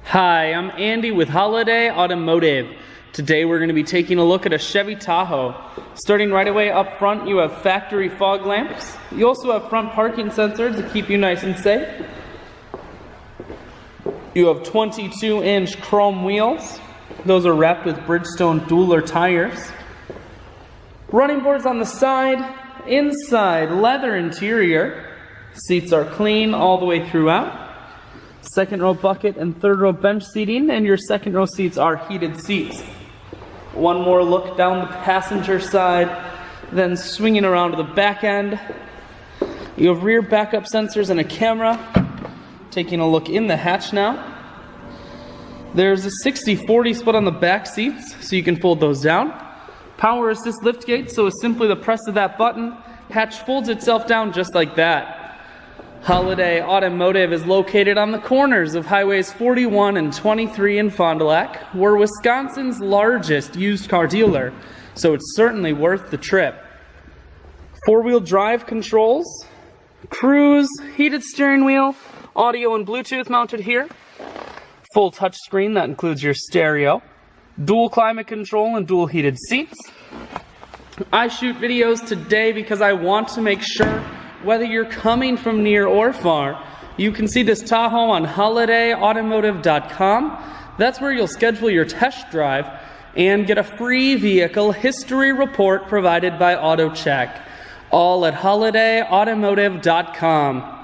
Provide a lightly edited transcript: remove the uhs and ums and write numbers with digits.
Hi, I'm Andy with Holiday Automotive. Today we're going to be taking a look at a Chevy Tahoe. Starting right away up front, you have factory fog lamps. You also have front parking sensors to keep you nice and safe. You have 22-inch chrome wheels. Those are wrapped with Bridgestone dueler tires. Running boards on the side. Inside, leather interior. Seats are clean all the way throughout. Second row bucket and third row bench seating, and your second row seats are heated seats. One more look down the passenger side, then swinging around to the back end. You have rear backup sensors and a camera. Taking a look in the hatch now. There's a 60-40 split on the back seats, so you can fold those down. Power assist lift gate, so it's simply the press of that button. Hatch folds itself down just like that. Holiday Automotive is located on the corners of Highways 41 and 23 in Fond du Lac. We're Wisconsin's largest used car dealer, so it's certainly worth the trip. Four-wheel drive controls, cruise, heated steering wheel, audio and Bluetooth mounted here. Full touchscreen, that includes your stereo. Dual climate control and dual heated seats. I shoot videos today because I want to make sure whether you're coming from near or far, you can see this Tahoe on holidayautomotive.com. That's where you'll schedule your test drive and get a free vehicle history report provided by AutoCheck. All at holidayautomotive.com.